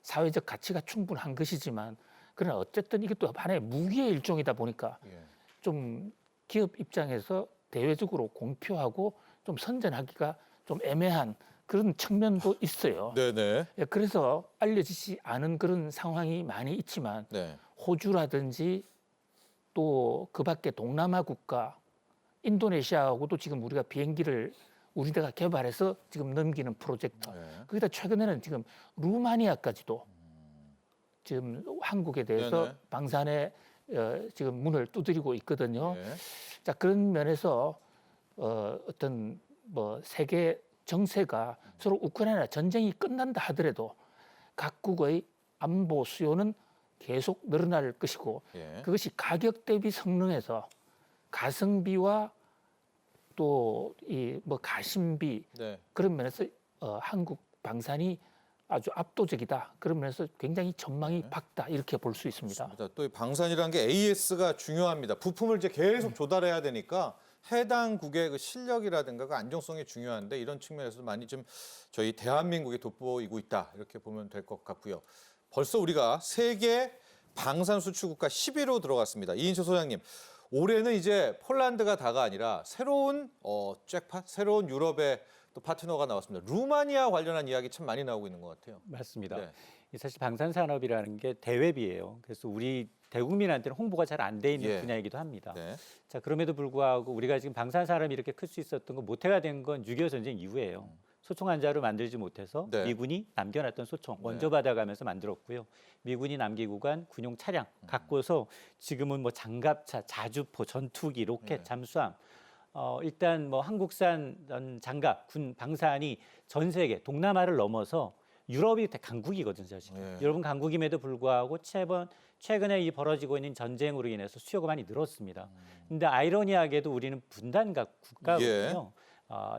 사회적 가치가 충분한 것이지만 그러나 어쨌든 이것도 하나의 무기의 일종이다 보니까 예. 좀 기업 입장에서 대외적으로 공표하고 좀 선전하기가 좀 애매한 그런 측면도 있어요. 네네. 예, 그래서 알려지지 않은 그런 상황이 많이 있지만 네. 호주라든지 또 그 밖에 동남아 국가, 인도네시아하고도 지금 우리가 비행기를 우리나라가 개발해서 지금 넘기는 프로젝트. 네. 거기다 최근에는 지금 루마니아까지도 지금 한국에 대해서 네네. 방산에 지금 문을 두드리고 있거든요. 예. 자, 그런 면에서 어떤 뭐 세계 정세가 서로 우크라이나 전쟁이 끝난다 하더라도 각국의 안보 수요는 계속 늘어날 것이고 예. 그것이 가격 대비 성능에서 가성비와 또 이 뭐 가심비 네. 그런 면에서 한국 방산이 아주 압도적이다. 그런 면에서 굉장히 전망이 밝다 이렇게 볼 수 있습니다. 또 이 방산이라는 게 AS가 중요합니다. 부품을 이제 계속 조달해야 되니까 해당국의 그 실력이라든가 그 안정성이 중요한데 이런 측면에서 많이 좀 저희 대한민국이 돋보이고 있다 이렇게 보면 될 것 같고요. 벌써 우리가 세계 방산 수출 국가 10위로 들어갔습니다. 이인철 소장님, 올해는 이제 폴란드가 다가 아니라 새로운 잭팟, 새로운 유럽의 또 파트너가 나왔습니다. 루마니아 관련한 이야기 참 많이 나오고 있는 것 같아요. 맞습니다. 네. 사실 방산 산업이라는 게 대외비예요. 그래서 우리 대국민한테는 홍보가 잘 안 돼 있는 예. 분야이기도 합니다. 네. 자, 그럼에도 불구하고 우리가 지금 방산 산업이 이렇게 클 수 있었던 건 모태가 된 건 6.25 전쟁 이후예요. 소총 한자로 만들지 못해서 네. 미군이 남겨놨던 소총 원조 받아가면서 만들었고요. 미군이 남기고 간 군용 차량 갖고서 지금은 뭐 장갑차, 자주포, 전투기, 로켓, 네. 잠수함 일단 뭐 한국산 장갑, 군 방산이 전 세계 동남아를 넘어서 유럽이 강국이거든요, 사실. 네. 여러분 강국임에도 불구하고 최근에 이 벌어지고 있는 전쟁으로 인해서 수요가 많이 늘었습니다. 근데 아이러니하게도 우리는 분단각 국가거든요.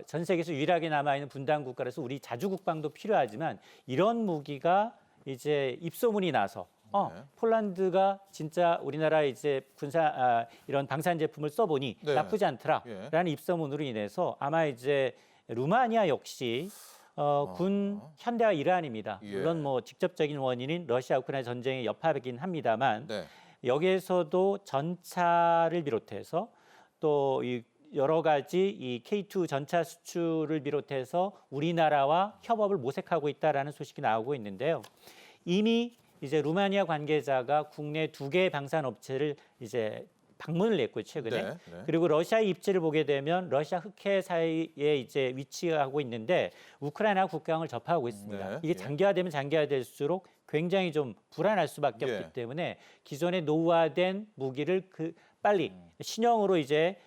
전 세계에서 유일하게 남아있는 분단 국가라서 우리 자주 국방도 필요하지만 이런 무기가 이제 입소문이 나서 네. 폴란드가 진짜 우리나라 이제 이런 방산 제품을 써보니 네. 나쁘지 않더라라는 예. 입소문으로 인해서 아마 이제 루마니아 역시 군 현대화 일환입니다. 예. 물론 뭐 직접적인 원인인 러시아 우크라이나 전쟁의 여파이긴 합니다만 네. 여기에서도 전차를 비롯해서 또 이 여러 가지 이 K2 전차 수출을 비롯해서 우리나라와 협업을 모색하고 있다라는 소식이 나오고 있는데요. 이미 이제 루마니아 관계자가 국내 2개의 방산 업체를 이제 방문을 했고요, 최근에. 네. 네. 그리고 러시아의 입지를 보게 되면 러시아 흑해 사이에 이제 위치하고 있는데 우크라이나 국경을 접하고 있습니다. 네. 이게 장기화되면 장기화될수록 굉장히 좀 불안할 수밖에 예. 없기 때문에 기존의 노후화된 무기를 빨리 신형으로 이제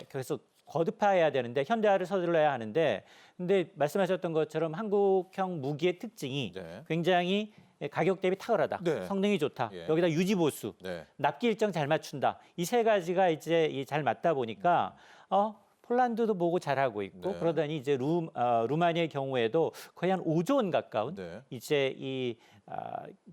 그래서 거듭화해야 되는데 현대화를 서둘러야 하는데 근데 말씀하셨던 것처럼 한국형 무기의 특징이 네. 굉장히 가격 대비 탁월하다, 네. 성능이 좋다, 예. 여기다 유지 보수, 네. 납기 일정 잘 맞춘다. 이 세 가지가 이제 잘 맞다 보니까 폴란드도 보고 잘하고 있고 네. 그러더니 이제 루마니아의 경우에도 거의 한 5조 원 가까운 네. 이제 이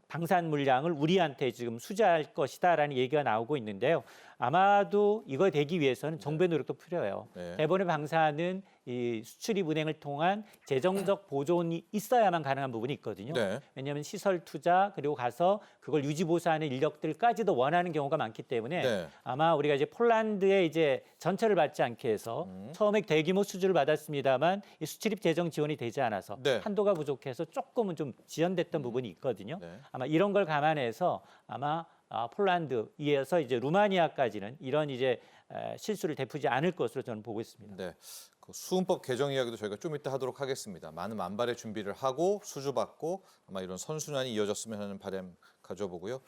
방산 물량을 우리한테 지금 수주할 것이다라는 얘기가 나오고 있는데요. 아마도 이거 되기 위해서는 정부의 노력도 필요해요. 네. 대부분의 방산은 이 수출입 은행을 통한 재정적 보존이 있어야만 가능한 부분이 있거든요. 네. 왜냐하면 시설 투자 그리고 가서 그걸 유지 보수하는 인력들까지도 원하는 경우가 많기 때문에 네. 아마 우리가 이제 폴란드의 이제 전철을 받지 않게 해서 처음에 대규모 수주를 받았습니다만 이 수출입 재정 지원이 되지 않아서 네. 한도가 부족해서 조금은 좀 지연됐던 부분이 있거든요. 네. 아마 이런 걸 감안해서 아마 폴란드 이어서 이제 루마니아까지는 이런 이제 실수를 베푸지 않을 것으로 저는 보고 있습니다. 네. 그 수은법 개정 이야기도 저희가 좀 이따 하도록 하겠습니다. 많은 만발의 준비를 하고 수주받고 아마 이런 선순환이 이어졌으면 하는 바람 가져보고요.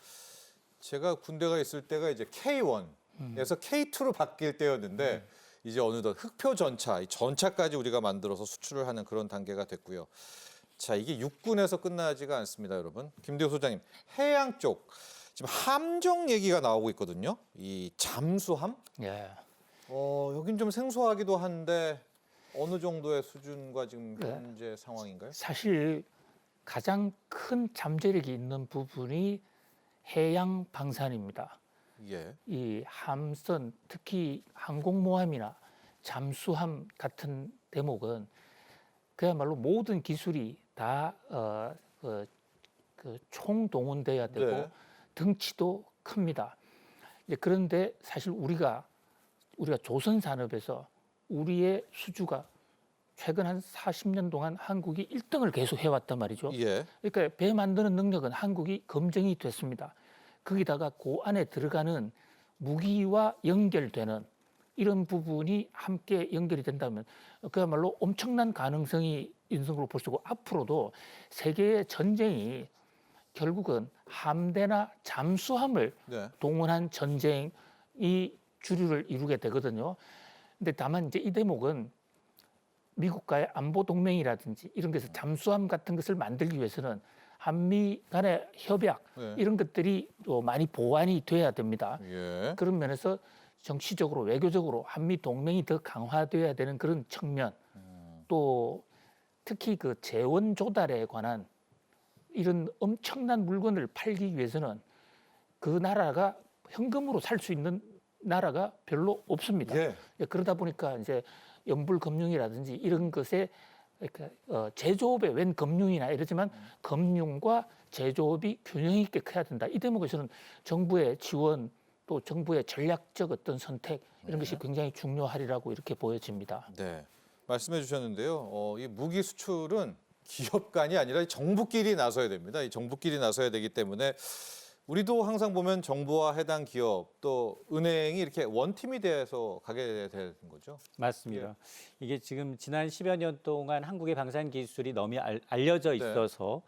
제가 군대가 있을 때가 이제 K1에서 K2로 바뀔 때였는데 이제 어느덧 흑표 전차, 이 전차까지 우리가 만들어서 수출을 하는 그런 단계가 됐고요. 자, 이게 육군에서 끝나지가 않습니다, 여러분. 김대호 소장님, 해양 쪽 지금 함정 얘기가 나오고 있거든요. 이 잠수함? 예. 여긴 좀 생소하기도 한데 어느 정도의 수준과 지금 현재 상황인가요? 사실 가장 큰 잠재력이 있는 부분이 해양 방산입니다. 예. 이 함선, 특히 항공모함이나 잠수함 같은 대목은 그야말로 모든 기술이 다 총동원돼야 되고 네. 덩치도 큽니다. 그런데 사실 우리가 조선 산업에서 우리의 수주가 최근 한 40년 동안 한국이 1등을 계속 해왔단 말이죠. 예. 그러니까 배 만드는 능력은 한국이 검증이 됐습니다. 거기다가 그 안에 들어가는 무기와 연결되는 이런 부분이 함께 연결이 된다면 그야말로 엄청난 가능성이 있는 걸로 볼 수 있고 앞으로도 세계의 전쟁이 결국은 함대나 잠수함을 네. 동원한 전쟁이 주류를 이루게 되거든요. 근데 다만 이제 이 대목은 미국과의 안보 동맹이라든지 이런 데서 잠수함 같은 것을 만들기 위해서는 한미 간의 협약 네. 이런 것들이 또 많이 보완이 돼야 됩니다. 예. 그런 면에서 정치적으로 외교적으로 한미 동맹이 더 강화돼야 되는 그런 측면, 또 특히 그 재원 조달에 관한 이런 엄청난 물건을 팔기 위해서는 그 나라가 현금으로 살 수 있는 나라가 별로 없습니다. 예. 그러다 보니까 이제 연불 금융이라든지 이런 것에 그러니까 제조업의 웬 금융이나 이러지만 금융과 제조업이 균형 있게 커야 된다. 이 대목에서는 정부의 지원 또 정부의 전략적 어떤 선택 이런 것이 굉장히 중요하리라고 이렇게 보여집니다. 네. 말씀해 주셨는데요. 이 무기 수출은 기업 간이 아니라 정부끼리 나서야 됩니다. 이 정부끼리 나서야 되기 때문에 우리도 항상 보면 정부와 해당 기업 또 은행이 이렇게 원팀이 돼서 가게 되는 거죠. 맞습니다. 이게 지금 지난 10여 년 동안 한국의 방산 기술이 너무 알려져 있어서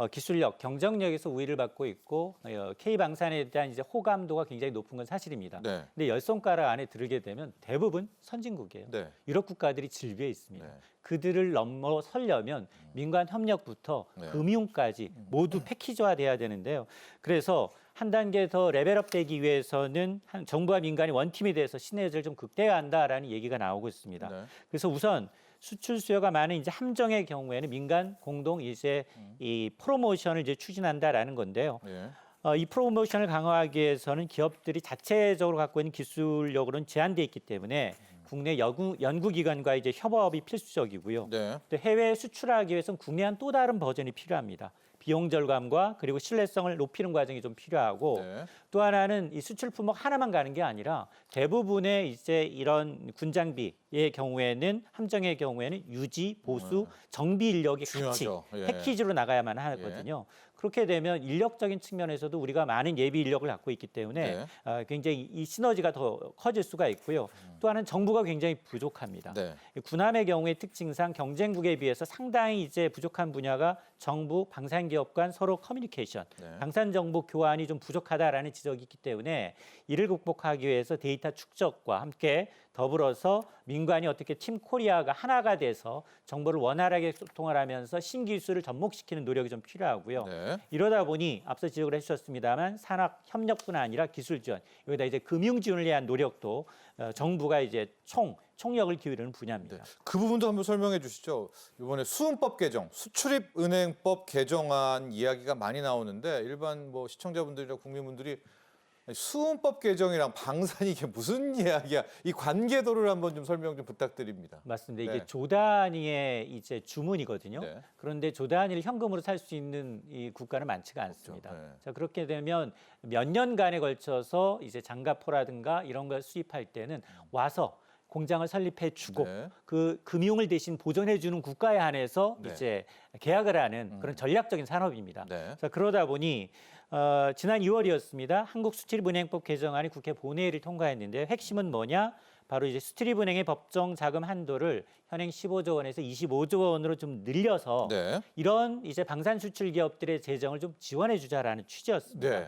기술력, 경쟁력에서 우위를 받고 있고 K 방산에 대한 이제 호감도가 굉장히 높은 건 사실입니다. 네. 근데 열 손가락 안에 들게 되면 대부분 선진국이에요. 네. 유럽 국가들이 질비해 있습니다. 네. 그들을 넘어서려면 민관 협력부터 네. 금융까지 모두 패키지화돼야 되는데요. 그래서 한 단계 더 레벨업 되기 위해서는 정부와 민간이 원팀이 돼서 시너지를 좀 극대화한다라는 얘기가 나오고 있습니다. 네. 그래서 우선 수출 수요가 많은 이제 함정의 경우에는 민간 공동 이제 이 프로모션을 이제 추진한다라는 건데요. 네. 이 프로모션을 강화하기 위해서는 기업들이 자체적으로 갖고 있는 기술력으로는 제한돼 있기 때문에 국내 연구기관과 이제 협업이 필수적이고요. 네. 또 해외에 수출하기 위해서는 국내한 또 다른 버전이 필요합니다. 비용 절감과 그리고 신뢰성을 높이는 과정이 좀 필요하고 네. 또 하나는 이 수출 품목 하나만 가는 게 아니라 대부분의 이제 이런 군장비의 경우에는 함정의 경우에는 유지, 보수, 정비 인력이 중요하죠. 같이 예. 패키지로 나가야만 하거든요. 그렇게 되면 인력적인 측면에서도 우리가 많은 예비 인력을 갖고 있기 때문에 네. 굉장히 이 시너지가 더 커질 수가 있고요. 또 하나는 정부가 굉장히 부족합니다. 네. 군함의 경우의 특징상 경쟁국에 비해서 상당히 이제 부족한 분야가 정부, 방산기업 간 서로 커뮤니케이션, 네. 방산 정보 교환이 좀 부족하다라는 지적이 있기 때문에 이를 극복하기 위해서 데이터 축적과 함께 더불어서 민관이 어떻게 팀 코리아가 하나가 돼서 정보를 원활하게 소통을 하면서 신기술을 접목시키는 노력이 좀 필요하고요. 네. 이러다 보니 앞서 지적을 해주셨습니다만 산학 협력뿐 아니라 기술 지원, 여기다 이제 금융 지원을 위한 노력도 정부가 이제 총력을 기울이는 분야입니다. 그 부분도 한번 설명해 주시죠. 이번에 수은법 개정, 수출입은행법 개정안 이야기가 많이 나오는데 일반 뭐 시청자분들이나 국민분들이 수은법 개정이랑 방산이 이게 무슨 이야기야? 이 관계도를 한번 좀 설명 좀 부탁드립니다. 맞습니다. 네. 이게 조 단위의 이제 주문이거든요. 네. 그런데 조 단위를 현금으로 살 수 있는 이 국가는 많지가 않습니다. 네. 자, 그렇게 되면 몇 년간에 걸쳐서 이제 장가포라든가 이런 걸 수입할 때는 와서 공장을 설립해 주고 네. 그 금융을 대신 보존해 주는 국가에 한해서 네. 이제 계약을 하는 그런 전략적인 산업입니다. 네. 자, 그러다 보니 지난 6월이었습니다. 한국수출입은행법 개정안이 국회 본회의를 통과했는데 핵심은 뭐냐? 바로 이제 수출입은행의 법정 자금 한도를 현행 15조 원에서 25조 원으로 좀 늘려서 네. 이런 이제 방산 수출 기업들의 재정을 좀 지원해 주자라는 취지였습니다. 네.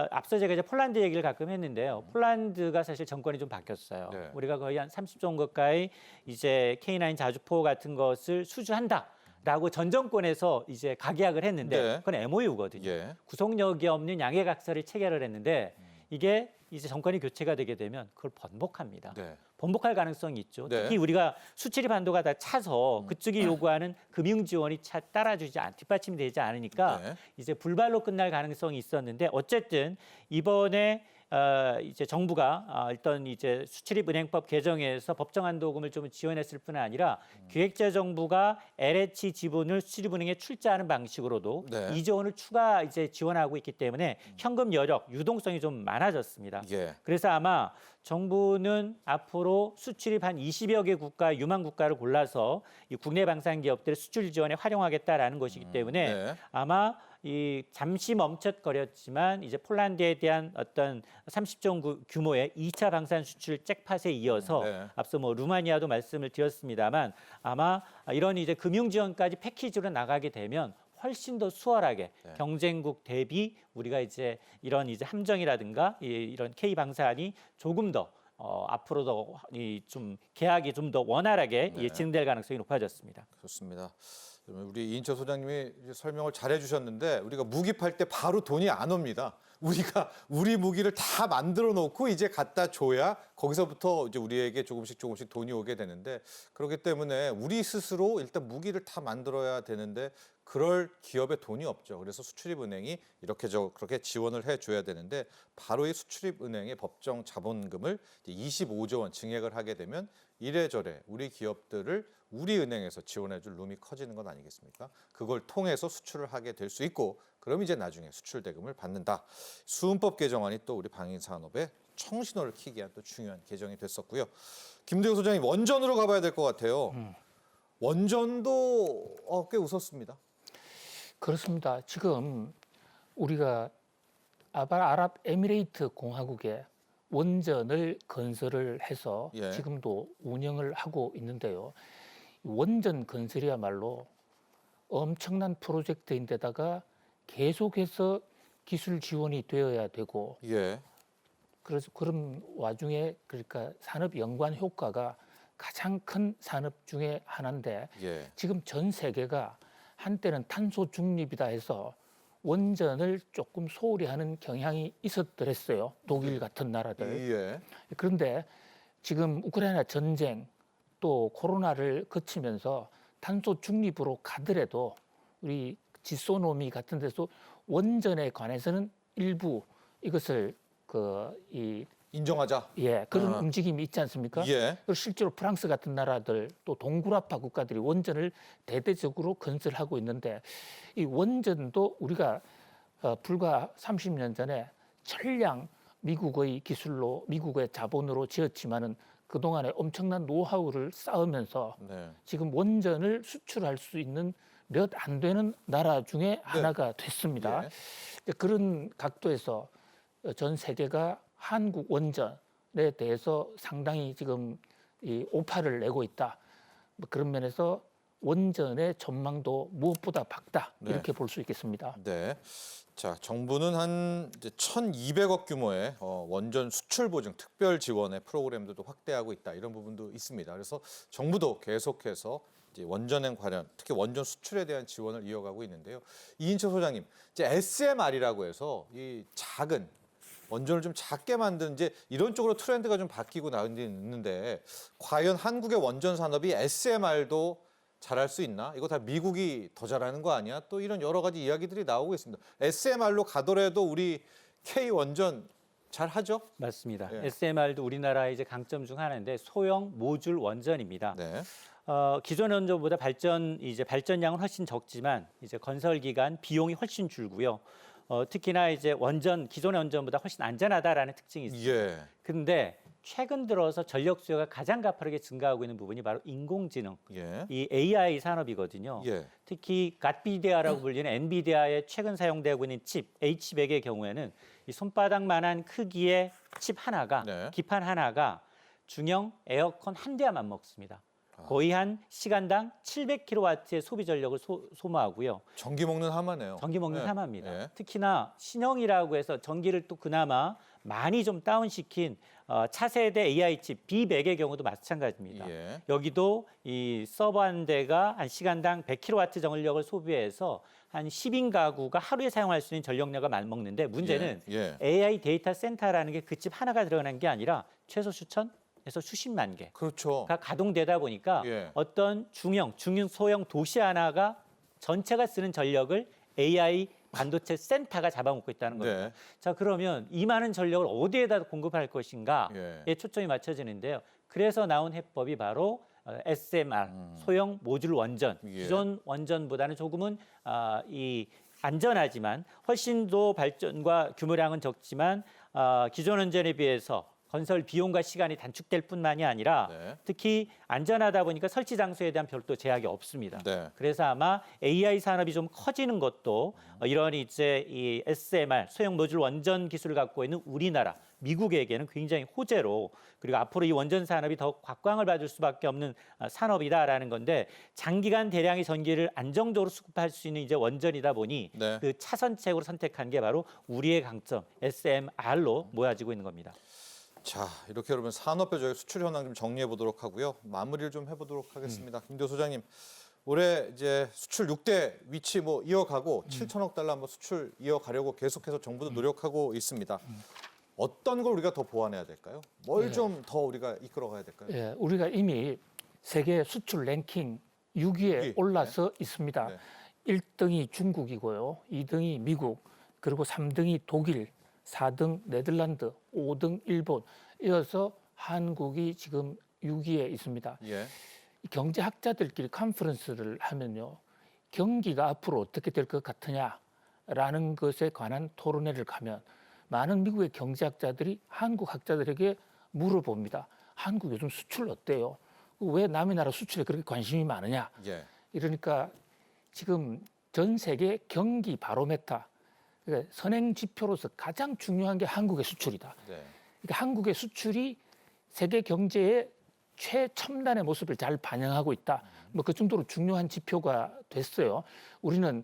앞서 제가 이제 폴란드 얘기를 가끔 했는데요. 폴란드가 사실 정권이 좀 바뀌었어요. 네. 우리가 거의 한 30조 원 가까이 이제 K9 자주포 같은 것을 수주한다. 라고 전 정권에서 이제 가계약을 했는데 네. 그건 MOU거든요. 예. 구속력이 없는 양해각서를 체결을 했는데 이게 이제 정권이 교체가 되게 되면 그걸 번복합니다. 네. 번복할 가능성이 있죠. 네. 특히 우리가 수출입 한도가 다 차서 그쪽이 요구하는 금융 지원이 따라주지 뒷받침이 되지 않으니까 네. 이제 불발로 끝날 가능성이 있었는데 어쨌든 이번에 이제 정부가 일단 이제 수출입은행법 개정에서 법정 한도금을 좀 지원했을 뿐 아니라 기획재정부가 LH 지분을 수출입은행에 출자하는 방식으로도 네. 2조 원을 추가 이제 지원하고 있기 때문에 현금 여력, 유동성이 좀 많아졌습니다. 예. 그래서 아마 정부는 앞으로 수출입 한 20여 개 국가, 유망 국가를 골라서 이 국내 방산 기업들의 수출 지원에 활용하겠다라는 것이기 때문에 네. 아마 이 잠시 멈칫거렸지만 이제 폴란드에 대한 어떤 30조 원 규모의 2차 방산 수출 잭팟에 이어서 네. 앞서 뭐 루마니아도 말씀을 드렸습니다만 아마 이런 이제 금융 지원까지 패키지로 나가게 되면 훨씬 더 수월하게 네. 경쟁국 대비 우리가 이제 이런 이제 함정이라든가 이런 K 방산이 조금 더 앞으로도 좀 계약이 좀 더 원활하게 네. 진행될 가능성이 높아졌습니다. 좋습니다. 그러면 우리 이인철 소장님이 이제 설명을 잘 해주셨는데 우리가 무기 팔 때 바로 돈이 안 옵니다. 우리가 우리 무기를 다 만들어 놓고 이제 갖다 줘야 거기서부터 이제 우리에게 조금씩 돈이 오게 되는데 그렇기 때문에 우리 스스로 일단 무기를 다 만들어야 되는데 그럴 기업에 돈이 없죠. 그래서 수출입은행이 이렇게 그렇게 지원을 해줘야 되는데 바로 이 수출입은행의 법정 자본금을 25조 원 증액을 하게 되면 이래저래 우리 기업들을 우리 은행에서 지원해줄 룸이 커지는 건 아니겠습니까? 그걸 통해서 수출을 하게 될 수 있고 그럼 이제 나중에 수출 대금을 받는다. 수은법 개정안이 또 우리 방위산업의 청신호를 키기 위한 또 중요한 개정이 됐었고요. 김대우 소장님 원전으로 가봐야 될 것 같아요. 원전도 꽤 웃었습니다. 그렇습니다. 지금 우리가 아랍에미레이트 공화국에 원전을 건설을 해서 예. 지금도 운영을 하고 있는데요. 원전 건설이야말로 엄청난 프로젝트인데다가 계속해서 기술 지원이 되어야 되고 예. 그래서 그런 와중에 그러니까 산업 연관 효과가 가장 큰 산업 중에 하나인데 예. 지금 전 세계가 한때는 탄소 중립이다 해서 원전을 조금 소홀히 하는 경향이 있었더랬어요. 독일 같은 나라들. 예. 그런데 지금 우크라이나 전쟁 또 코로나를 거치면서 탄소 중립으로 가더라도 우리 지소노미 같은 데서 원전에 관해서는 일부 이것을 인정하자. 그런 아. 움직임이 있지 않습니까? 예. 그리고 실제로 프랑스 같은 나라들 또 동구라파 국가들이 원전을 대대적으로 건설하고 있는데 이 원전도 우리가 불과 30년 전에 철량 미국의 기술로 미국의 자본으로 지었지만은 그동안에 엄청난 노하우를 쌓으면서 네. 지금 원전을 수출할 수 있는 몇 안 되는 나라 중에 하나가 됐습니다. 예. 그런 각도에서 전 세계가 한국 원전에 대해서 상당히 지금 이 오파를 내고 있다. 뭐 그런 면에서 원전의 전망도 무엇보다 밝다 네. 이렇게 볼 수 있겠습니다. 네. 자, 정부는 한 이제 1,200억 규모의 원전 수출 보증 특별 지원의 프로그램들도 확대하고 있다. 이런 부분도 있습니다. 그래서 정부도 계속해서 이제 원전에 관련 특히 원전 수출에 대한 지원을 이어가고 있는데요. 이인철 소장님, 이제 SMR이라고 해서 이 작은 원전을 좀 작게 만든 이제 이런 쪽으로 트렌드가 좀 바뀌고 나온 게 있는데 과연 한국의 원전 산업이 SMR도 잘할 수 있나? 이거 다 미국이 더 잘하는 거 아니야? 또 이런 여러 가지 이야기들이 나오고 있습니다. SMR로 가더라도 우리 K 원전 잘하죠? 맞습니다. 예. SMR도 우리나라의 이제 강점 중 하나인데 소형 모듈 원전입니다. 네. 기존 원전보다 발전량은 훨씬 적지만 이제 건설 기간 비용이 훨씬 줄고요. 특히나 이제 기존의 원전보다 훨씬 안전하다라는 특징이 있습니다. 예. 그런데 최근 들어서 전력 수요가 가장 가파르게 증가하고 있는 부분이 바로 인공지능, 예. 이 AI 산업이거든요. 예. 특히 갓비디아라고 불리는 엔비디아의 최근 사용되고 있는 칩 H100의 경우에는 이 손바닥만한 크기의 칩 하나가 네. 기판 하나가 중형 에어컨 한 대와 맞먹습니다. 거의 한 시간당 700kW의 소비 전력을 소모하고요. 전기 먹는 하마네요. 전기 먹는 예. 하마입니다. 예. 특히나 신형이라고 해서 전기를 또 그나마 많이 좀 다운시킨 차세대 AI 칩 B100의 경우도 마찬가지입니다. 예. 여기도 이 서버 한 대가 한 시간당 100kW 전력을 소비해서 한 10인 가구가 하루에 사용할 수 있는 전력량을 맞먹는데 문제는 예. AI 데이터 센터라는 게 그 집 하나가 들어가는 게 아니라 최소 수천에서 수십만 개. 그렇죠. 가 가동되다 보니까 예. 어떤 중형, 소형 도시 하나가 전체가 쓰는 전력을 AI 반도체 센터가 잡아먹고 있다는 겁니다. 네. 자, 그러면 이 많은 전력을 어디에다 공급할 것인가에 예. 초점이 맞춰지는데요. 그래서 나온 해법이 바로 SMR, 소형 모듈 원전. 예. 기존 원전보다는 조금은 안전하지만 훨씬 더 발전과 규모량은 적지만 기존 원전에 비해서 건설 비용과 시간이 단축될 뿐만이 아니라 네. 특히 안전하다 보니까 설치 장소에 대한 별도 제약이 없습니다. 네. 그래서 아마 AI 산업이 좀 커지는 것도 이런 이제 이 SMR 소형 모듈 원전 기술을 갖고 있는 우리나라, 미국에게는 굉장히 호재로 그리고 앞으로 이 원전 산업이 더 곽광을 받을 수밖에 없는 산업이다라는 건데 장기간 대량의 전기를 안정적으로 수급할 수 있는 이제 원전이다 보니 네. 그 차선책으로 선택한 게 바로 우리의 강점 SMR로 모아지고 있는 겁니다. 자, 이렇게 여러분 산업별 저희 수출 현황 좀 정리해 보도록 하고요. 마무리를 좀 해보도록 하겠습니다. 김대호 소장님, 올해 이제 수출 6대 위치 뭐 이어가고 7천억 달러 뭐 수출 이어가려고 계속해서 정부도 노력하고 있습니다. 어떤 걸 우리가 더 보완해야 될까요? 뭘 좀 더 우리가 이끌어가야 될까요? 예, 우리가 이미 세계 수출 랭킹 6위에 올라서 있습니다. 네. 1등이 중국이고요. 2등이 미국, 그리고 3등이 독일, 4등 네덜란드, 5등 일본. 이어서 한국이 지금 6위에 있습니다. 예. 경제학자들끼리 컨퍼런스를 하면요. 경기가 앞으로 어떻게 될 것 같으냐라는 것에 관한 토론회를 가면 많은 미국의 경제학자들이 한국 학자들에게 물어봅니다. 한국 요즘 수출 어때요? 왜 남의 나라 수출에 그렇게 관심이 많으냐? 예. 이러니까 지금 전 세계 경기 바로메터, 그러니까 선행 지표로서 가장 중요한 게 한국의 수출이다. 네. 그러니까 한국의 수출이 세계 경제의 최첨단의 모습을 잘 반영하고 있다. 뭐 그 정도로 중요한 지표가 됐어요. 우리는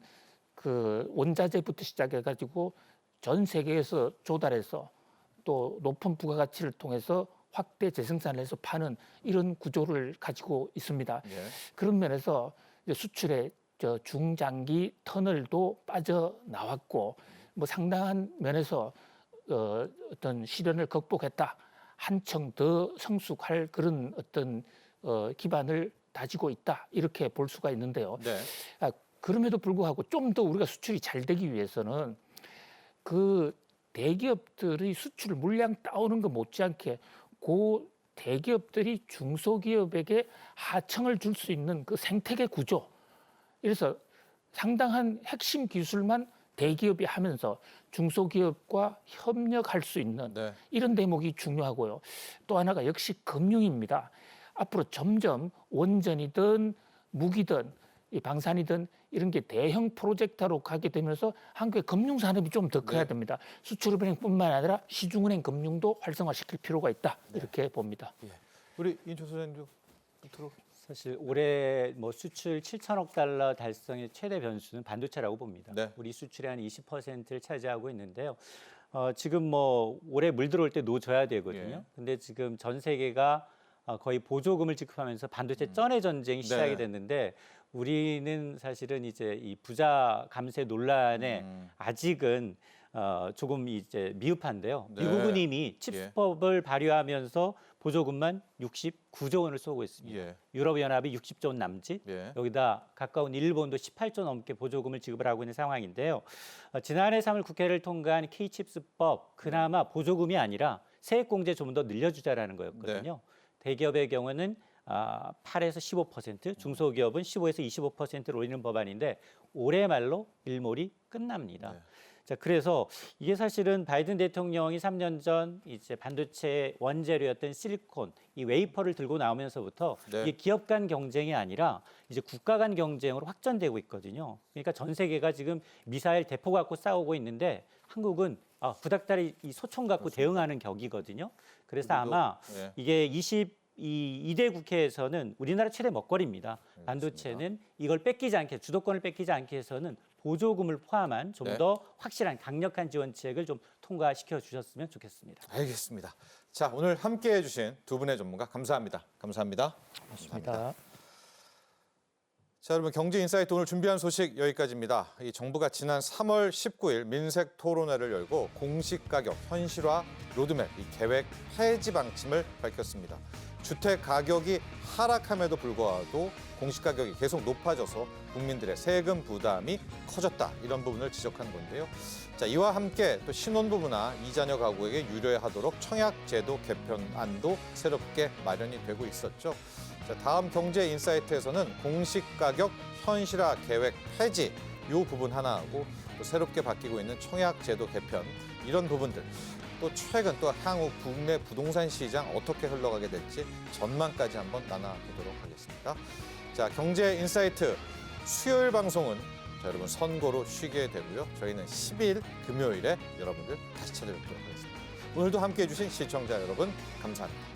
그 원자재부터 시작해가지고 전 세계에서 조달해서 또 높은 부가가치를 통해서 확대 재생산을 해서 파는 이런 구조를 가지고 있습니다. 예. 그런 면에서 이제 수출의 중장기 터널도 빠져나왔고 뭐 상당한 면에서 어떤 시련을 극복했다. 한층 더 성숙할 그런 어떤 기반을 다지고 있다. 이렇게 볼 수가 있는데요. 네. 그럼에도 불구하고 좀 더 우리가 수출이 잘 되기 위해서는 그 대기업들이 수출 물량 따오는 것 못지않게 그 대기업들이 중소기업에게 하청을 줄 수 있는 그 생태계 구조. 그래서 상당한 핵심 기술만 대기업이 하면서 중소기업과 협력할 수 있는 네. 이런 대목이 중요하고요. 또 하나가 역시 금융입니다. 앞으로 점점 원전이든 무기든 이 방산이든 이런 게 대형 프로젝트로 가게 되면서 한국의 금융산업이 좀 더 커야 네. 됩니다. 수출은행뿐만 아니라 시중은행 금융도 활성화시킬 필요가 있다. 이렇게 봅니다. 우리 인천 소장님도 끝으로. 사실 올해 뭐 수출 7천억 달러 달성의 최대 변수는 반도체라고 봅니다. 네. 우리 수출의 한 20%를 차지하고 있는데요. 지금 뭐 올해 물 들어올 때 놓줘야 되거든요. 예. 근데 지금 전 세계가 거의 보조금을 지급하면서 반도체 쩐의 전쟁이 시작이 네. 됐는데 우리는 사실은 이제 이 부자 감세 논란에 아직은 조금 이제 미흡한데요. 네. 미국은 이미 칩스법을 발효하면서 보조금만 69조 원을 쏘고 있습니다. 예. 유럽연합이 60조 원 남짓, 예. 여기다 가까운 일본도 18조 넘게 보조금을 지급을 하고 있는 상황인데요. 지난해 3월 국회를 통과한 K칩스법, 그나마 보조금이 아니라 세액공제 좀 더 늘려주자라는 거였거든요. 대기업의 경우는 8에서 15%, 중소기업은 15에서 25%를 올리는 법안인데 올해 말로 일몰이 끝납니다. 네. 자, 그래서 이게 사실은 바이든 대통령이 3년 전 이제 반도체 원재료였던 실리콘, 이 웨이퍼를 들고 나오면서부터 네. 이게 기업 간 경쟁이 아니라 이제 국가 간 경쟁으로 확전되고 있거든요. 그러니까 전 세계가 지금 미사일 대포 갖고 싸우고 있는데 한국은 구닥다리 이 소총 갖고 대응하는 격이거든요. 그래서 아마 예. 이게 22대 국회에서는 우리나라 최대 먹거리입니다. 반도체는 이걸 뺏기지 않게, 주도권을 뺏기지 않게 해서는 보조금을 포함한 좀 네. 더 확실한 강력한 지원책을 좀 통과시켜 주셨으면 좋겠습니다. 알겠습니다. 자, 오늘 함께해 주신 두 분의 전문가 감사합니다. 감사합니다. 맞습니다. 자, 여러분 경제인사이트 오늘 준비한 소식 여기까지입니다. 이 정부가 지난 3월 19일 민색 토론회를 열고 공시 가격 현실화 로드맵 이 계획 폐지 방침을 밝혔습니다. 주택 가격이 하락함에도 불구하고 공시 가격이 계속 높아져서 국민들의 세금 부담이 커졌다 이런 부분을 지적한 건데요. 자, 이와 함께 또 신혼부부나 이자녀 가구에게 유료하도록 청약제도 개편안도 새롭게 마련이 되고 있었죠. 자, 다음 경제인사이트에서는 공시가격 현실화 계획 폐지 이 부분 하나하고 또 새롭게 바뀌고 있는 청약제도 개편 이런 부분들 또 최근 또 향후 국내 부동산 시장 어떻게 흘러가게 될지 전망까지 한번 나눠보도록 하겠습니다. 자, 경제인사이트 수요일 방송은 자, 여러분 선고로 쉬게 되고요. 저희는 10일 금요일에 여러분들 다시 찾아뵙도록 하겠습니다. 오늘도 함께해 주신 시청자 여러분 감사합니다.